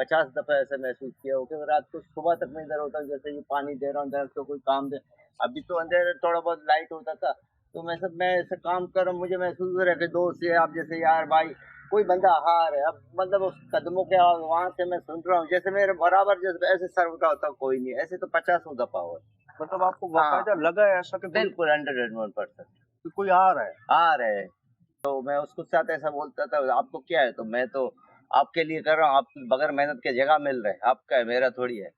50 दफा ऐसा महसूस किया हो कि रात को सुबह तक मैं इधर होता हूँ, जैसे ये पानी दे रहा हूँ इधर तो कोई काम दे। अभी तो अंधेरे थोड़ा बहुत लाइट होता था, तो मैं ऐसे काम कर रहा हूँ, मुझे महसूस हो रहा है कि दोस्त ये आप जैसे यार भाई कोई बंदा हार है। अब मतलब उस कदमों के आवाज वहां से मैं सुन रहा हूँ, जैसे मेरे बराबर जैसे ऐसे सर उठा होता कोई नहीं, ऐसे तो 50 दफा हो। मतलब आपको हाँ बाकायदा लगा है ऐसा कि बिल्कुल 101%। कोई आ रहा है? आ रहे। तो मैं उसके साथ ऐसा बोलता था, आपको क्या है, तो मैं तो आपके लिए कर रहा हूँ, आपकी बगैर मेहनत के जगह मिल रहे हैं, आपका है मेरा थोड़ी है।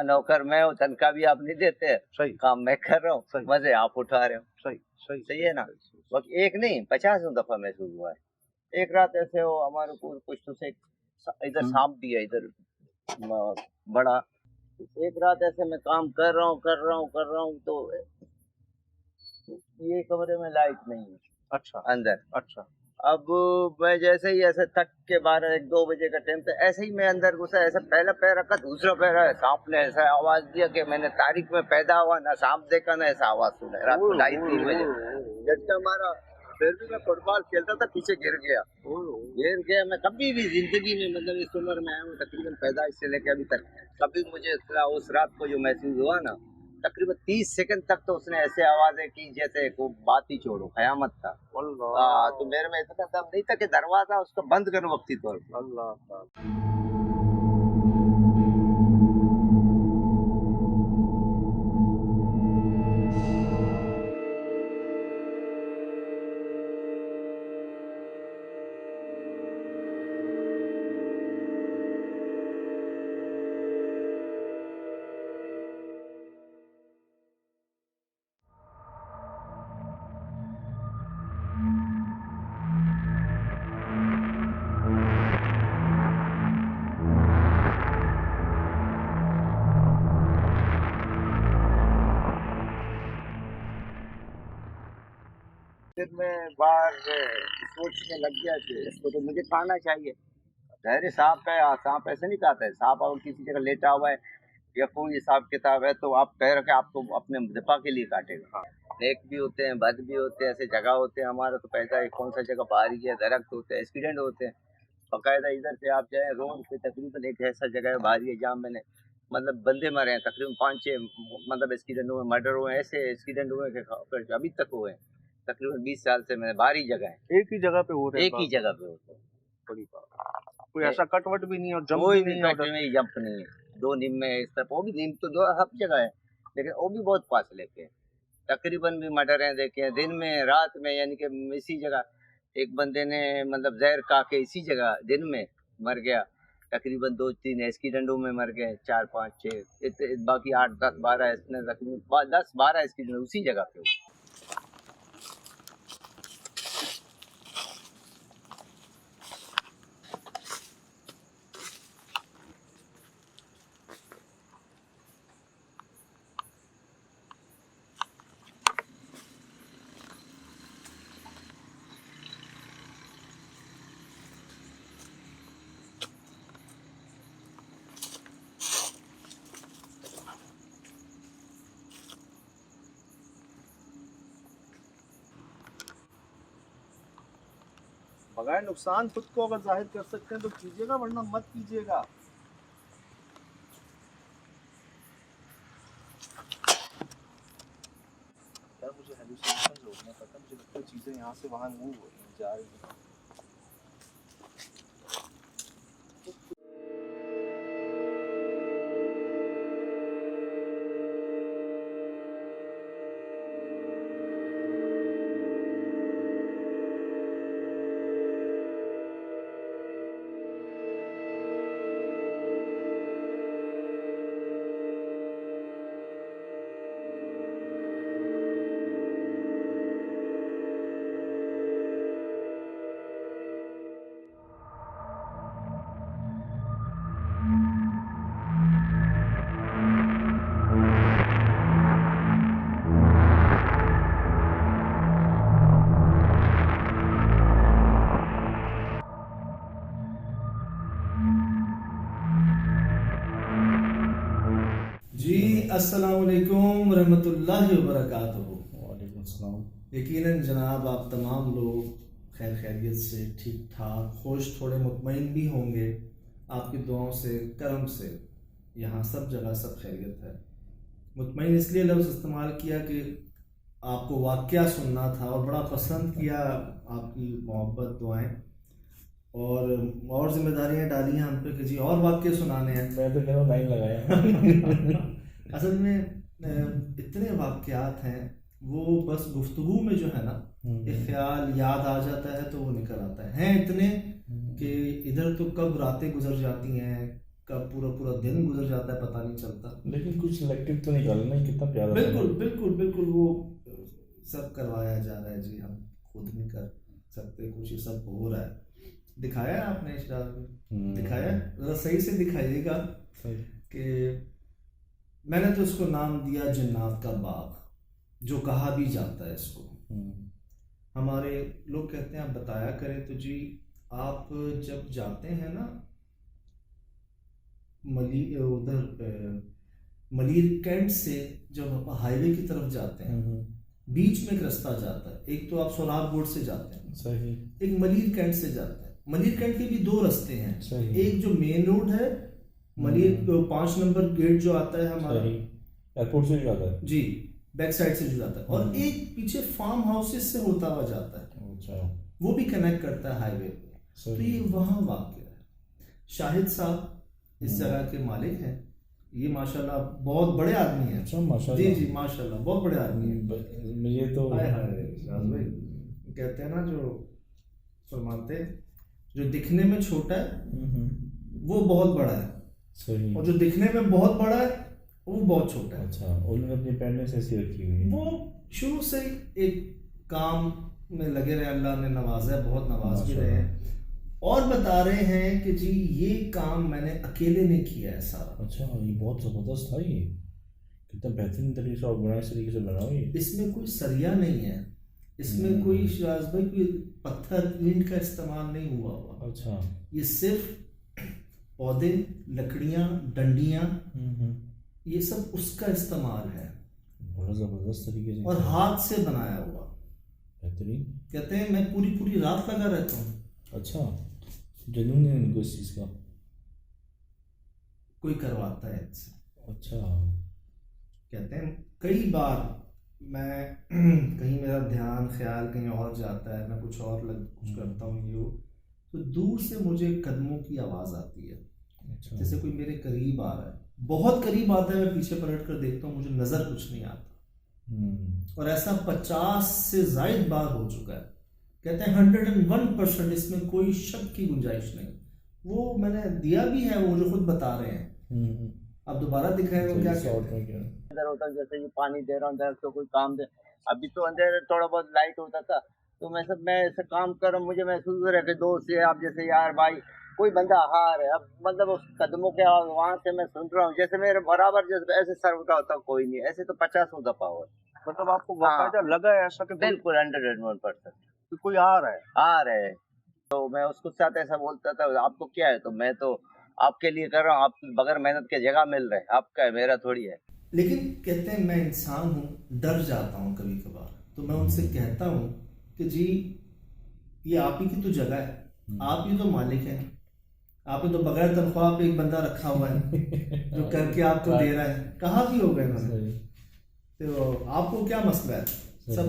नौकर मैं हूँ, तनख्वाह भी आप नहीं देते, सही। काम मैं कर रहा हूँ, मजे आप उठा रहे हो। सही सही सही है ना। वक्त एक नहीं 50 दफा महसूस हुआ है। एक रात ऐसे हो हमारे को कुछ तो से इधर सांप भी है इधर बड़ा। एक रात ऐसे मैं काम कर रहा हूँ तो ये कमरे में लाइट नहीं है। अच्छा अंदर। अच्छा। अब मैं जैसे ही ऐसे थक के 12 1 2 बजे का टाइम था, ऐसे ही मैं अंदर घुसा, ऐसा पहला पैर रखा, दूसरा पैर है, सांप ने ऐसा आवाज दिया कि मैंने तारीख में पैदा हुआ ना सांप देखा ना ऐसा आवाज सुना। रात को 2:30 3 बजे झटका मारा। फिर भी मैं फुटबॉल खेलता था, पीछे गिर गया। मैं कभी भी जिंदगी में मतलब इस उम्र में आया हूँ तकरीबन पैदाइश से लेकर अभी तक, कभी मुझे उस रात को जो महसूस हुआ ना, तकरीबन 30 सेकंड तक तो उसने ऐसे आवाजें की जैसे को बात ही छोड़ो, कयामत था। तो मेरे में इतना दम नहीं था कि दरवाजा उसको बंद करूं वक्ती तौर पर। अल्लाह। फिर मैं बाहर सोचने लग गया कि इसको तो मुझे खाना चाहिए। धैर्य सांप है, सांप ऐसे नहीं खाता है। सांप अगर किसी जगह लेटा हुआ है या कोई हिसाब किताब है तो आप कह रखे आपको अपने दिफा के लिए काटेगा। नेक भी होते हैं, बद भी होते हैं, ऐसे जगह होते हैं। हमारा तो पैसा है, कौन सा जगह बाहरी है, दरख्त होते हैं, एक्सीडेंट होते हैं बाकायदा। इधर से आप जाए रोड पे तकरीबन एक ऐसा जगह है बाहरी है जहाँ मैंने मतलब बंदे मरे हैं तकरीबन 5 6 मतलब एक्सीडेंट हुए, मर्डर हुए, ऐसे एक्सीडेंट हुए कि अभी तक हुए हैं। तकरीबन 20 साल से मैं बाहरी जगह है, एक ही जगह पे हो रहे हैं? एक ही जगह पे होता है। बड़ी बात। कोई ऐसा कटवट भी नहीं है और जंप कोई भी भी नहीं है कट नहीं, जंप नहीं है। 2 नीम में इस तरफ, वो भी नीम तो 2 हर जगह है, लेकिन वो भी बहुत फासले पे है। तकरीबन भी मर्डर हैं देखे हैं दिन में रात में, यानी कि इसी जगह एक बंदे ने मतलब जहर खा के इसी जगह दिन में मर गया। तकरीबन 2 3 एक्सीडेंटों में मर गए, 4 5 6 बाकी 8 10 12 इसने तकरीबन 10 12 एक्सीडेंट उसी जगह पे हुए। बगैर नुकसान खुद को अगर जाहिर कर सकते हैं तो कीजिएगा, वरना मत कीजिएगा। यार मुझे हेलुसिनेशंस हो रही हैं, पता मुझे लगता है चीज़ें यहाँ से वहाँ मूव हो रही हैं, जा रही हैं। जी अस्सलाम वालेकुम रहमतुल्लाहि व बरकातुहू। वालेकुम सलाम। यकीनन जनाब आप तमाम लोग खैर खैरियत से ठीक ठाक खुश थोड़े मुतमईन भी होंगे। आपकी दुआओं से करम से यहाँ सब जगह सब खैरियत है। मुतमईन इसलिए लफ्ज़ इस्तेमाल किया कि आपको वाक़या सुनना था और बड़ा पसंद किया आपकी मोहब्बत दुआएं और जिम्मेदारियां डाली हैं हम पे कि जी और वाक़ये सुनाने हैं। मैं तो कह रहा हूँ लाइन लगाया। असल में इतने वाक़यात हैं वो बस गुफ्तगू में जो है ना एक ख्याल याद आ जाता है तो वो निकल आता है इतने कि इधर तो कब रातें गुजर जाती हैं कब पूरा पूरा दिन गुजर जाता है पता नहीं चलता। लेकिन कुछ सिलेक्टिव तो निकालना है, कितना प्यारा। बिल्कुल बिल्कुल बिल्कुल वो सब करवाया जा रहा है जी, हम खुद नहीं कर सकते, कुछ ये सब हो रहा है। दिखाया है आपने इशराक में, दिखाया जरा सही से दिखाइएगा कि मैंने तो इसको नाम दिया जन्नत का बाग, जो कहा भी जाता है इसको। हमारे लोग कहते हैं आप बताया करें तो जी आप जब जाते हैं ना मलीर कैंट से जब आप हाईवे की तरफ जाते हैं बीच में एक रास्ता जाता है, एक तो आप सोनार बोर्ड से जाते हैं सही, एक मलीर कैंट से जाते हैं। मलीर कैंट के भी दो रास्ते हैं, सही। एक जो मेन रोड है मलीर 5 नंबर गेट जो आता है हमारा एयरपोर्ट से जाता है जी, बैक साइड से जो जाता है, और एक पीछे फार्म हाउसेस से होता हुआ जाता है। अच्छा, वो भी कनेक्ट करता है हाईवे पे। तो ये वहाँ वाक़ है। शाहिद साहब इस जगह के मालिक हैं, ये माशाल्लाह बहुत बड़े आदमी हैं। अच्छा माशाल्लाह, जी जी माशाल्लाह बहुत बड़े आदमी हैं। मुझे तो भाई कहते हैं ना जो फरमाते जो दिखने में छोटा है वो बहुत बड़ा है, सही, और जो दिखने में बहुत बड़ा है वो बहुत छोटा है। अच्छा, उन्होंने अपनी पेरेंट्स ऐसी रखी हुई है। वो शुरू से एक काम में लगे रहे, अल्लाह ने नवाजा है, बहुत नवाज भी रहे हैं, और बता रहे हैं कि जी ये काम मैंने अकेले ने किया है सारा। अच्छा, ये बहुत ज़बरदस्त था, ये कितना बेहतरीन तरीके से ऑर्गेनाइज तरीके से बना हुआ है। इसमें कोई सरिया नहीं है, इसमें कोई शिराज भाई कोई पत्थर ईंट का इस्तेमाल नहीं हुआ हुआ। अच्छा, ये सिर्फ पौधे, लकड़ियाँ, डंडियाँ, ये सब उसका इस्तेमाल है, बड़ा ज़बरदस्त तरीके से, और हाथ से बनाया हुआ बेहतरीन। कहते हैं मैं पूरी पूरी रात लगा रहता हूँ। अच्छा, जुनून है इनको इस चीज़ का, कोई करवाता है इससे। अच्छा, कहते हैं कई बार मैं कहीं मेरा ध्यान ख्याल कहीं और जाता है, मैं कुछ और कुछ करता हूँ ये वो, तो दूर से मुझे कदमों की आवाज़ आती है। अच्छा, जैसे कोई मेरे करीब आ रहा है, बहुत करीब आता है, मैं पीछे पलट कर देखता हूँ, मुझे नज़र कुछ नहीं आता। और ऐसा 50 से ज़ायद बार हो चुका है। कहते हैं 101%, इसमें कोई शक की गुंजाइश नहीं। वो मैंने दिया भी है, वो जो खुद बता रहे हैं। अब दोबारा दिखाएं वो क्या कहते हैं। अंदर होता है, जैसे ये पानी दे रहा हूँ अंदर तो कोई काम दे, अभी तो अंदर थोड़ा बहुत लाइट होता था, तो मैं ऐसे काम कर रहा हूँ, मुझे महसूस हो रहा है कि दोस्त है आप जैसे यार भाई कोई बंदा हार है, अब मतलब उस कदमों के आवाज वहां से मैं सुन रहा हूँ, जैसे मेरे बराबर जैसे ऐसे सर उठा होता कोई नहीं, ऐसे तो 50 दफा हो। मतलब आपको बाकायदा लगा है ऐसा कि बिल्कुल 101% कोई आ रहा है? तो मैं उसके साथ ऐसा बोलता था आपको क्या है, तो मैं तो आपके लिए कर रहा हूँ, आप बगैर मेहनत के जगह मिल रहे हैं, आपका है मेरा थोड़ी है। लेकिन कहते हैं मैं इंसान हूँ, डर जाता हूँ कभी कभार, तो मैं उनसे कहता हूँ कि जी ये आप ही की तो जगह है, आप ही तो मालिक हैं, आपने तो बगैर तनख्वाह पे एक बंदा रखा हुआ है जो करके आपको दे रहा है, कहाँ भी हो गए मैंने, तो आपको क्या मसला है? सब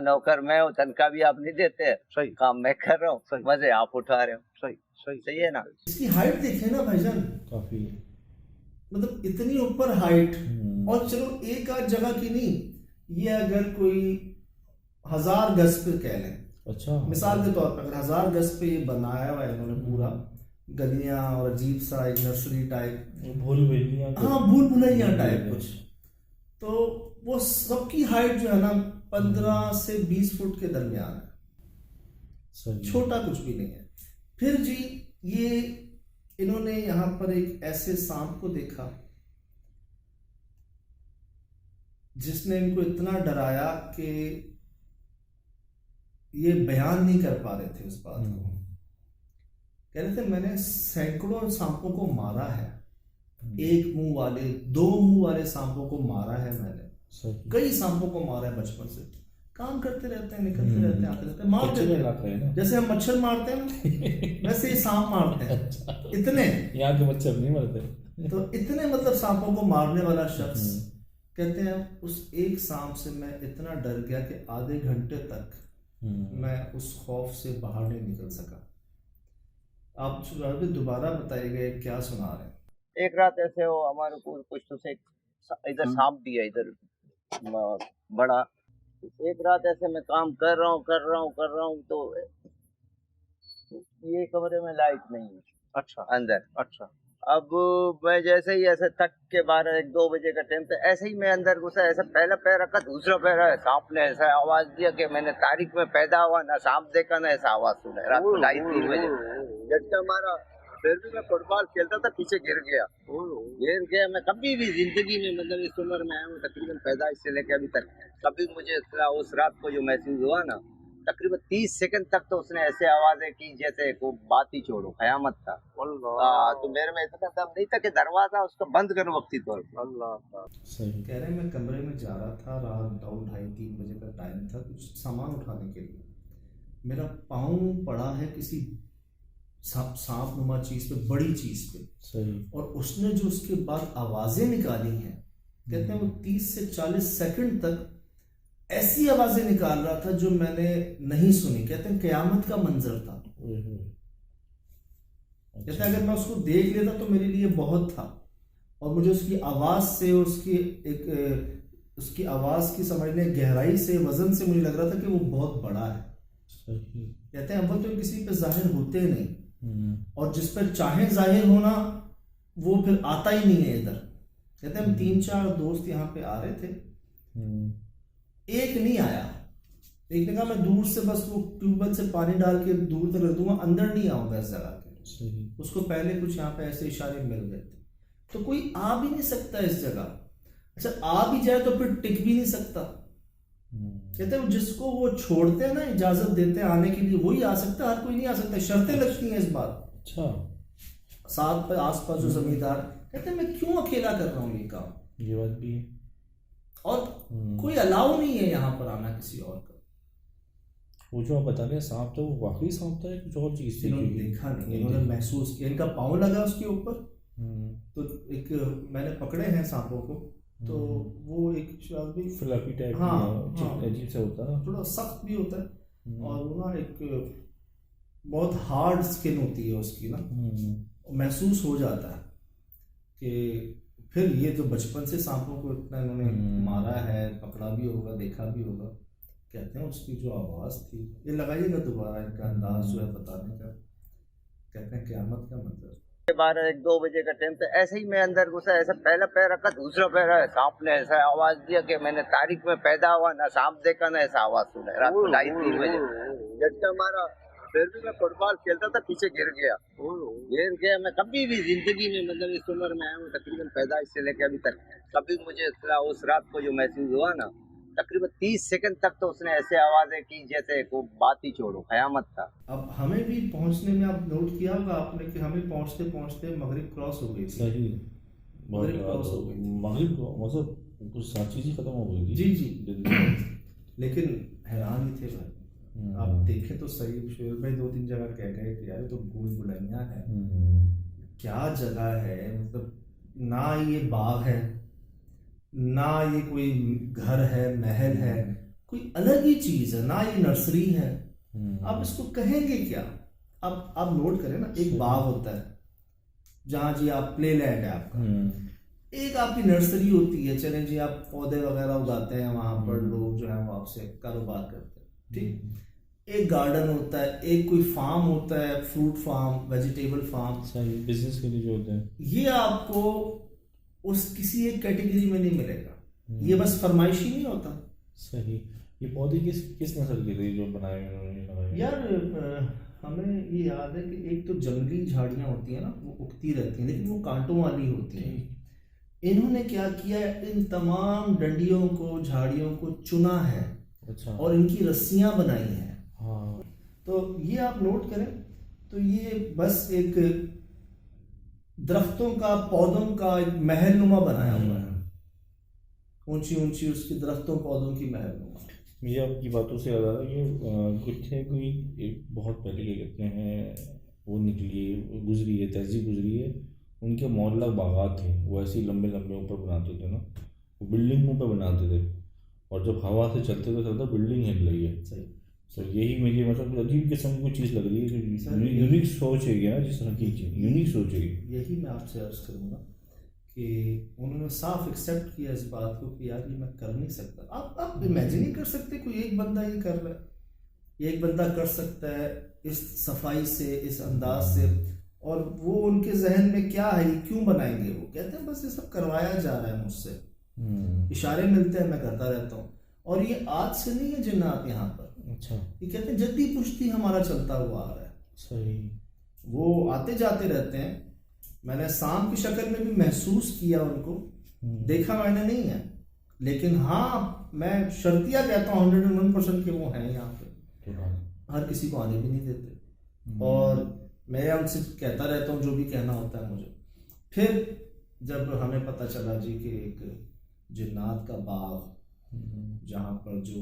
नौकर मैं हूँ, तनख्वाह भी आप नहीं देते, सही, काम मैं कर रहा हूँ, मजे आप उठा रहे हो, सही सही सही है ना। इसकी हाइट देखे ना भाईजान, काफी, मतलब इतनी ऊपर हाइट, और चलो एक आध जगह की नहीं, ये अगर कोई 1000 गज पे कह लें, अच्छा मिसाल के तौर पर अगर 1000 गज पे ये बनाया हुआ है इन्होंने पूरा, गलियां और अजीब सा एक नर्सरी टाइप, भूल भुलैया, हाँ भूल भुलैया टाइप कुछ, तो वो सबकी हाइट जो है ना 15 से 20 फुट के दरमियान है, छोटा कुछ भी नहीं है। फिर जी ये इन्होंने यहाँ पर एक ऐसे सांप को देखा जिसने इनको इतना डराया कि ये बयान नहीं कर पा रहे थे उस बात को। कह रहे थे मैंने सैकड़ों सांपों को मारा है, एक मुंह वाले, दो मुंह वाले सांपों को मारा है मैंने, सही। कई सांपों को मारा है बचपन से। काम करते रहते हैं, निकलते रहते हैं, आते रहते हैं, मार देते हैं। जैसे हम मच्छर मारते हैं ना, वैसे ही सांप मारते हैं। इतने यहाँ के मच्छर नहीं मरते। तो इतने मतलब सांपों को मारने वाला शख्स, कहते हैं उस एक सांप से मैं इतना डर गया कि आधे घंटे तक मैं उस खौफ से बाहर नहीं निकल सका। आप दोबारा बताइएगा क्या सुना रहे हैं। एक रात ऐसे हो हमारे को कुछ तो से इधर सांप भी है, इधर बड़ा। एक रात ऐसे मैं काम कर रहा हूँ तो ये कमरे में लाइट नहीं है अच्छा अंदर। अच्छा। अब मैं जैसे ही ऐसे तक के 12-1-2 बजे का टाइम, तो ऐसे ही मैं अंदर घुसा, ऐसे पहला पैर रखा, दूसरा पैर है, सांप ने ऐसा आवाज दिया कि मैंने तारीख में पैदा हुआ ना सांप देखा ना ऐसा आवाज सुना। रात को 2:30-3 बजे झटका मारा, फिर भी मैं फुटबॉल खेलता था, पीछे गिर गया। मैं कभी भी जिंदगी में मतलब इस उम्र में आया हूँ तकरीबन पैदाइश से लेकर अभी तक, कभी मुझे उस रात को जो महसूस हुआ ना, तकरीबन 30 सेकंड तक तो उसने ऐसे आवाजें की जैसे को बात ही छोड़ो, कयामत था। तो मेरे में इतना दम नहीं था कि दरवाजा उसको बंद करो वक्ती तौर पर। सही। कह रहे मैं कमरे में जा रहा था, रात 2-2:30-3 बजे का टाइम था, कुछ सामान उठाने के लिए। मेरा पाँव पड़ा है किसी सांप नुमा चीज पे, बड़ी चीज पे। सही। और उसने जो उसके बाद आवाजें निकाली हैं, कहते हैं वो 30 से 40 सेकंड तक ऐसी आवाजें निकाल रहा था जो मैंने नहीं सुनी। कहते हैं कयामत का मंजर था। कहते हैं अगर मैं उसको देख लेता तो मेरे लिए बहुत था। और मुझे उसकी आवाज से, उसकी आवाज की समझने गहराई से, वजन से मुझे लग रहा था कि वो बहुत बड़ा है। सही। कहते हैं अव्वल तो किसी पे जाहिर होते नहीं, और जिस पर चाहे जाहिर होना वो फिर आता ही नहीं है इधर। कहते हैं हम 3-4 दोस्त यहाँ पे आ रहे थे, एक नहीं आया। एक ने कहा मैं दूर से बस वो ट्यूबवेल से पानी डाल के दूर तक रख दूंगा, अंदर नहीं आऊंगा इस जगह के। उसको पहले कुछ यहाँ पे ऐसे इशारे मिल गए थे। तो कोई आ भी नहीं सकता इस जगह। अच्छा आ भी जाए तो फिर टिक भी नहीं सकता। कहते हैं जिसको वो छोड़ते हैं ना, इजाजत देते हैं आने के लिए, वही आ सकता है, हर कोई नहीं आ सकता। शर्तें लगती हैं इस बार। अच्छा। साथ पर आस पास जो जमींदार, कहते हैं मैं क्यों अकेला कर रहा हूँ ये काम। ये बात भी है। और कोई अलाउ नहीं है यहाँ पर आना किसी और का। वो जो आप बता रहे हैं सांप था, वो वाकई सांप था या कुछ और चीज थी? इन्होंने देखा नहीं, इन्होंने महसूस किया। इनका पाँव लगा उसके ऊपर, तो एक मैंने पकड़े हैं सांपों को, तो वो एक फ्लफी टाइप हाँ, अजीब सा होता है, थोड़ा सख्त भी होता है, और वो ना एक बहुत हार्ड स्किन होती है उसकी ना, महसूस हो जाता है कि फिर ये जो बचपन से सांपों को इतना इन्होंने मारा है, पकड़ा भी होगा, देखा भी होगा। कहते हैं उसकी जो आवाज़ थी, ये लगाइएगा दोबारा इनका अंदाज जो है बताने का। कहते हैं क़यामत का मंजर। 12-1-2 बजे का टाइम, तो ऐसे ही मैं अंदर घुसा, ऐसे पहला पैर रखा, दूसरा पैर है, सांप ने ऐसा आवाज दिया कि मैंने तारीख में पैदा हुआ ना सांप देखा ना ऐसा आवाज सुना। रात को 2:30-3 बजे झटका मारा, फिर भी मैं फुटबॉल खेलता था, पीछे गिर गया। मैं कभी भी जिंदगी में मतलब इस उम्र में आया हूँ तकरीबन पैदाइश से लेकर अभी तक, कभी मुझे उस रात को जो महसूस हुआ ना, तकरीबन 30 सेकंड तक तो उसने ऐसे आवाजें की जैसे को बात ही छोड़ो, कयामत था। अब हमें भी पहुंचने में, आप नोट किया होगा आपने कि हमें पहुंचते पहुंचते मगरिब क्रॉस हो गई थी। सही। मगरिब क्रॉस हो गई, मगरिब को मतलब कुछ 7 चीजें खत्म हो गई थी। जी। लेकिन हैरान ही थे भाई। आप देखें तो सही, शुरू में 2-3 जगह कह गए कि यार तो भूल भुलैया है, क्या जगह है। मतलब ना ये बाग है, ना ये कोई घर है, महल है, कोई अलग ही चीज है, ना ये नर्सरी है। आप इसको कहेंगे क्या? अब आप नोट करें ना, एक बाग होता है जहाँ जी आप प्ले लैंड है आपका, एक आपकी नर्सरी होती है, चलें जी आप पौधे वगैरह उगाते हैं, वहाँ पर लोग जो है वो आपसे कारोबार करते हैं, ठीक। एक गार्डन होता है, एक कोई फार्म होता है, फ्रूट फार्म, वेजिटेबल फार्म, सही, बिजनेस के लिए जो होते हैं। ये आपको उस किसी एक कैटेगरी में नहीं मिलेगा। ये बस फरमाइशी नहीं होता। सही। ये पौधे किस नस्ल के थे जो बनाए उन्होंने? यार हमें ये याद है कि एक तो जंगली झाड़ियाँ होती हैं ना, वो उगती रहती हैं, लेकिन वो कांटों वाली होती हैं। इन्होंने क्या किया, इन तमाम डंडियों को, झाड़ियों को चुना है। अच्छा। और इनकी रस्सियाँ बनाई हैं। हाँ। तो ये आप नोट करें तो ये बस एक दरख्तों का, पौधों का एक महलनुमा बनाया हुआ है, ऊंची ऊंची उसकी दरख्तों पौधों की महलनुमा। मुझे आपकी बातों से याद आ रहा है कि कुछ है कोई एक बहुत पहले क्या कहते हैं वो निकली है, गुजरी है, तहजीब गुजरी है, उनके मोहल्ला बागात थे, वो ऐसे ही लंबे लंबे ऊपर बनाते थे ना, वो बिल्डिंगों पर बनाते थे, और जब हवा से चलते तो चलता बिल्डिंग हिल रही है। सही। सर यही मुझे मतलब अजीब किस्म की कोई चीज़ लग रही है, सर, यूनिक सोच है ना, जिस तरह की चीज़ यूनिक सोच है। यही मैं आपसे अर्ज करूँगा कि उन्होंने साफ एक्सेप्ट किया इस बात को कि यार ये मैं कर नहीं सकता। आप इमेजिन नहीं कर सकते कोई एक बंदा ये कर रहा है, एक बंदा कर सकता है इस सफाई से, इस अंदाज से, और वो उनके जहन में क्या है, ये क्यों बनाएंगे? वो कहते हैं बस ये सब करवाया जा रहा है मुझसे, इशारे मिलते हैं, मैं करता रहता हूँ। और ये आज से नहीं है जिन्नात यहाँ पर, अच्छा, ये कहते हैं जद्दी पुश्ती हमारा चलता हुआ आ रहा है। सही। वो आते जाते रहते हैं, मैंने सांप की शक्ल में भी महसूस किया उनको, देखा मैंने नहीं है, लेकिन हाँ मैं शर्तिया कहता हूँ 101% के वो हैं यहाँ पे, हर किसी को आने भी नहीं देते, और मैं उनसे कहता रहता हूँ जो भी कहना होता है मुझे। फिर जब हमें पता चला जी कि एक जिन्नात का बाग जहाँ पर जो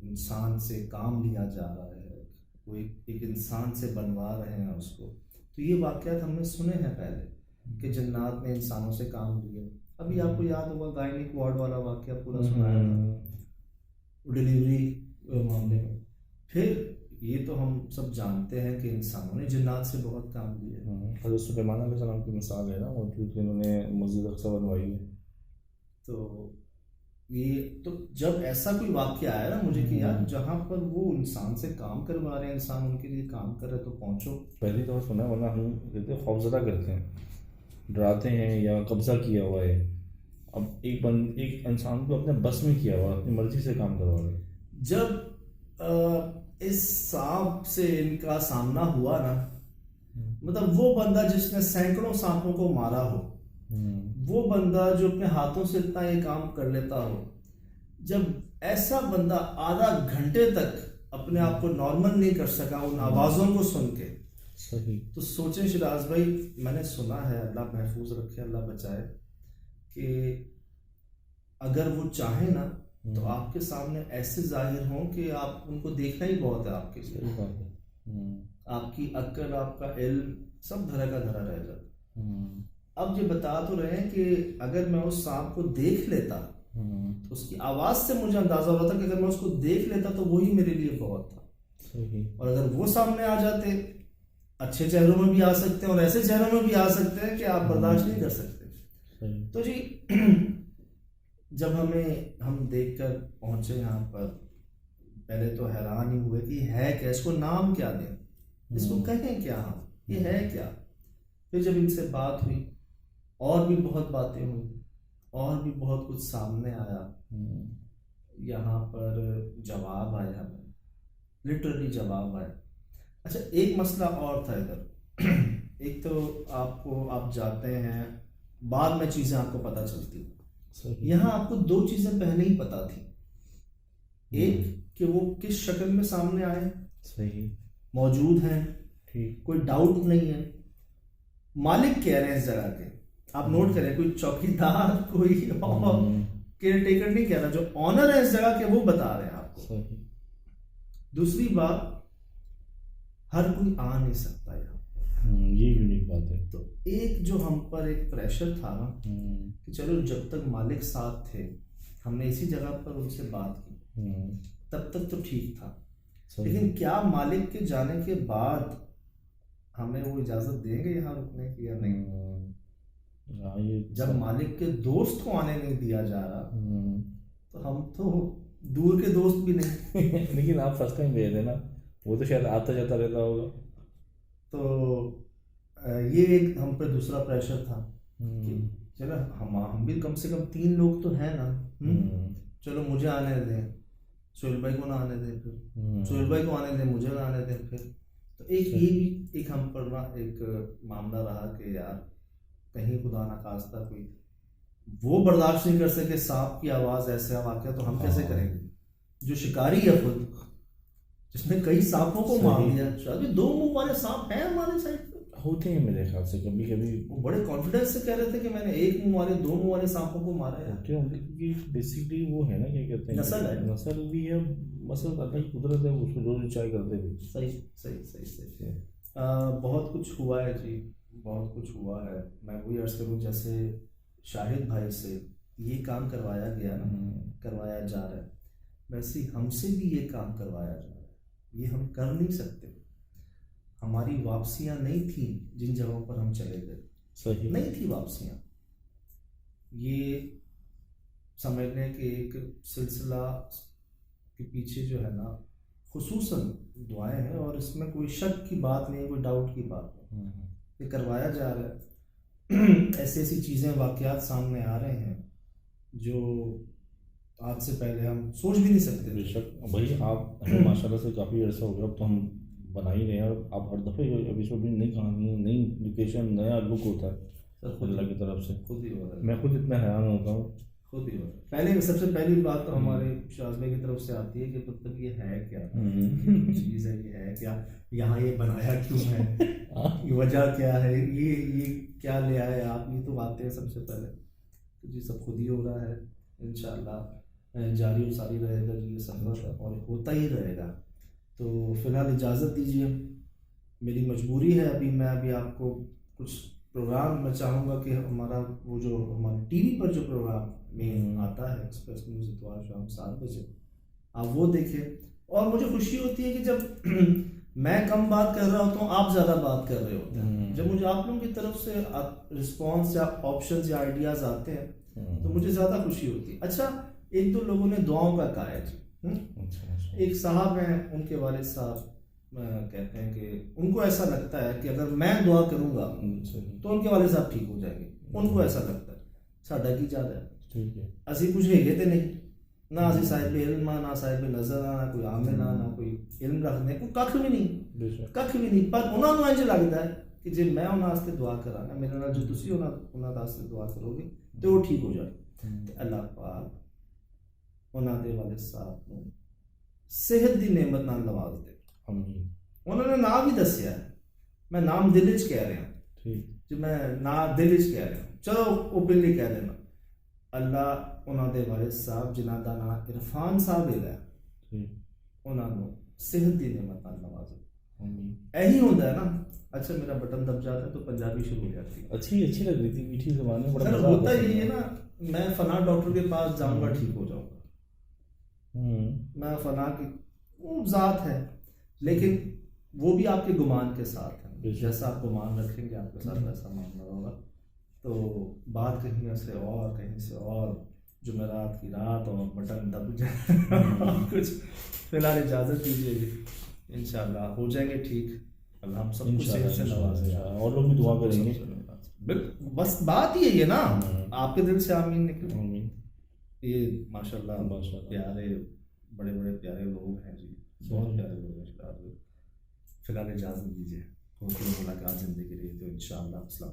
इंसान से काम लिया जा रहा है, वो एक इंसान से बनवा रहे हैं उसको, तो ये वाक़यात हमने सुने हैं पहले कि जिन्नात ने इंसानों से काम लिए। अभी आपको याद होगा गायनिक वार्ड वाला वाक़या पूरा सुनाया था डिलीवरी मामले में। फिर ये तो हम सब जानते हैं कि इंसानों ने जिन्नात से बहुत काम लिए। हज़रत सुलेमान अलैहिस्सलाम की मिसाल है ना, वो क्योंकि उन्होंने मस्जिद अक्सा बनवाई है। तो ये तो जब ऐसा कोई वाक़या आया ना मुझे कि यार जहाँ पर वो इंसान से काम करवा रहे हैं, इंसान उनके लिए काम कर रहे, तो पहुँचो। पहली दफ़ा सुना है, वरना हम कहते हैं खौफज़दा करते हैं, डराते हैं या कब्ज़ा किया हुआ है। अब एक इंसान को अपने बस में किया हुआ, अपनी मर्ज़ी से काम करवा रहे हैं। जब इस सांप से इनका सामना हुआ ना, मतलब वो बंदा जिसने सैकड़ों सांपों को मारा हो, वो बंदा जो अपने हाथों से इतना ये काम कर लेता हो, जब ऐसा बंदा आधा घंटे तक अपने आप को नॉर्मल नहीं कर सका उन आवाज़ों को सुन के, सही, तो सोचें शिराज भाई, मैंने सुना है, अल्लाह महफूज रखे, अल्लाह बचाए, कि अगर वो चाहे ना तो आपके सामने ऐसे जाहिर हों कि आप उनको देखना ही बहुत है आपके लिए। सही बात है। आपकी अक्ल, आपका इल्म सब धरा का धरा रह जाता। अब ये बता तो रहे हैं कि अगर मैं उस सांप को देख लेता तो उसकी आवाज़ से मुझे अंदाज़ा होता कि अगर मैं उसको देख लेता तो वही मेरे लिए बहुत था। सही। और अगर वो सामने आ जाते, अच्छे चेहरों में भी आ सकते हैं और ऐसे चेहरों में भी आ सकते हैं कि आप बर्दाश्त नहीं कर सकते। तो जी जब हम देखकर पहुंचे यहाँ पर, पहले तो हैरान ही हुए कि है क्या, इसको नाम क्या दें, इसको कहें क्या, हम ये है क्या। फिर जब इनसे बात हुई, और भी बहुत बातें हुई, और भी बहुत कुछ सामने आया, यहाँ पर जवाब आया, हमें लिटरली जवाब आया। अच्छा, एक मसला और था इधर। एक तो आप जाते हैं, बाद में चीज़ें आपको पता चलती, यहाँ आपको दो चीज़ें पहले ही पता थी। एक कि वो किस शक्ल में सामने आए, सही, मौजूद हैं, ठीक, कोई डाउट नहीं है, मालिक कह रहे हैं इस जगह के, आप नोट करें, कोई चौकीदार, कोई और केयर टेकर नहीं कह रहा, जो ऑनर है इस जगह के वो बता रहे हैं आपको। सही। दूसरी बात, हर कोई आ नहीं सकता यहाँ, ये यूनिक बात है। तो एक जो हम पर एक प्रेशर था ना कि चलो जब तक मालिक साथ थे, हमने इसी जगह पर उनसे बात की, तब तक तो ठीक था, लेकिन क्या मालिक के जाने के बाद हमें वो इजाज़त देंगे यहाँ रुकने की या नहीं। जब मालिक के दोस्त को आने नहीं दिया जा रहा, तो हम तो दूर के दोस्त भी नहीं। लेकिन आप फर्स्ट टाइम गए थे ना, वो तो शायद आता जाता रहता होगा। तो ये एक हम पे दूसरा प्रेशर था कि चलो हम भी कम से कम 3 लोग तो हैं ना, चलो मुझे आने दें, सोहेल भाई को ना आने दें, फिर सोहेल भाई को आने दें, मुझे ना आने दें। फिर तो एक ये भी एक हम पर ना एक मामला रहा कि यार कहीं खुदा ना खास्ता कोई वो बर्दाश्त नहीं कर सके सांप की आवाज़, ऐसा वाक़या तो हम कैसे करेंगे, जो शिकारी है खुद, जिसने कई सांपों को मार दिया। अभी 2 मुंह वाले सांप हैं हमारे साइड पे। होते हैं मेरे ख्याल से कभी कभी। वो बड़े कॉन्फिडेंस से कह रहे थे कि मैंने एक मुंह वाले, दो मुंह वाले सांपों को मारा है। होते होंगे क्योंकि बेसिकली वो है ना, क्या कहते हैं, नस्ल है। नस्ल भी है, मसल अल्लाह की कुदरत है, उसको जो चाहे करते भी। सही सही सही सही। बहुत कुछ हुआ है जी, बहुत कुछ हुआ है। मैं वही अर्ज करूँ, जैसे शाहिद भाई से ये काम करवाया गया ना, करवाया जा रहा है, वैसे ही हमसे भी ये काम करवाया जा रहा है। ये हम कर नहीं सकते। हमारी वापसियां नहीं थी जिन जगहों पर हम चले गए, सही नहीं थी वापसियां। ये समझने के एक सिलसिला के पीछे जो है ना, खुसूसन दुआएं हैं, और इसमें कोई शक की बात नहीं, कोई डाउट की बात नहीं। ये करवाया जा रहा है। ऐसी ऐसी चीज़ें, वाक़यात सामने आ रहे हैं जो आज से पहले हम सोच भी नहीं सकते थे। बेशक भाई, आप हमें माशाल्लाह से काफ़ी अर्सा हो गया, अब तो हम बना ही रहे हैं। और आप हर दफ़े एपिसोड में नई कहानी, नई लोकेशन, नया लुक होता है सर अल्लाह की तरफ से। खुद ही हो रहा है, मैं खुद इतना हैरान होता हूँ। खुद ही हो रहा है। पहले सबसे पहली बात तो हमारे शाज़ की तरफ से आती है कि मतलब ये है क्या चीज़ है, ये है क्या, यहाँ ये बनाया क्यों है, ये वजह क्या है, ये क्या ले आए आप, ये तो बातें हैं सबसे पहले। तो जी सब खुद ही हो रहा है, इंशाल्लाह जारी और सारी रहेगा जी ये सफ़र, और होता ही रहेगा। तो फिलहाल इजाज़त दीजिए, मेरी मजबूरी है अभी। मैं अभी आपको कुछ प्रोग्राम मैं चाहूँगा कि हमारा वो जो हमारे टीवी पर जो प्रोग्राम में आता है एक्सप्रेस न्यूज़, इतवार शाम 7 बजे, आप वो देखें। और मुझे खुशी होती है कि जब मैं कम बात कर रहा होता हूँ, आप ज़्यादा बात कर रहे होते हैं। जब मुझे आप लोगों की तरफ से रिस्पॉन्स या ऑप्शंस या आइडियाज़ आते हैं तो मुझे ज़्यादा खुशी होती है। अच्छा, एक दो लोगों ने दुआओं का कहा है जी। एक साहब हैं, उनके वालिद साहब कहते हैं कि उनको ऐसा लगता है कि अगर मैं दुआ करूंगा तो उनके वालिद साहब ठीक हो जाएंगे। उनको ऐसा लगता है। साडा की ज़्यादा है, ठीक है, असी कुछ है तो नहीं ना, असी साहिब इल्म ना साहिब नजर ना कोई आमिल ना कोई इल्म रखते, कोई कख भी नहीं। पर उन्होंने इंज लगता है कि जे मैं उन्होंने वास्ते दुआ करा ना, मेरे नाल जो तुसी उन्होंने वास्ते दुआ करोगे तो वो ठीक हो जाए। अल्लाह पाक उन्होंने दे वालिद साहब को सेहत की नेमत नाल नवाज दे। उन्होंने नाम भी दसिया है, मैं नाम दिल च कह रहा जी, मैं ना दिल च कह रहा, चलो वो बिल्ली कह देना। अल्लाह उन्होंने वालिद साहब जिन्हों का नाम इरफान साहब है, उन्होंने सेहत की नेमत नाल नवाजे। यही होता है ना। अच्छा, मेरा बटन दब जाता है तो पंजाबी शुरू हो जाती है। अच्छी लग रही थी, मीठी ज़बान में, बड़ा सर होता ही है ना। मैं फना डॉक्टर के पास जाऊंगा, ठीक हो जाऊंगा। मैं फना की वो ज़ात है, लेकिन वो भी आपके गुमान के साथ है। जैसा आप गुमान रखेंगे आपके साथ वैसा मामला होगा। तो बात कहीं से और कहीं से और, जुमेरात की रात और बटन दब जाए कुछ। फिलहाल इजाज़त दीजिए, इंशाल्लाह हो जाएंगे ठीक। अल्लाह हम सबको सेहत से नवाज़े, और लोग भी दुआ करेंगे। बस बात ही है ना, आपके दिल से आमीन निकले। ये माशाल्लाह प्यारे, बड़े बड़े प्यारे लोग हैं जी, बहुत प्यारे लोग हैं। फिलहाल इजाज़त दीजिए, होती है मुलाकात ज़िंदगी रही तो इंशाअल्लाह। अस्सलाम।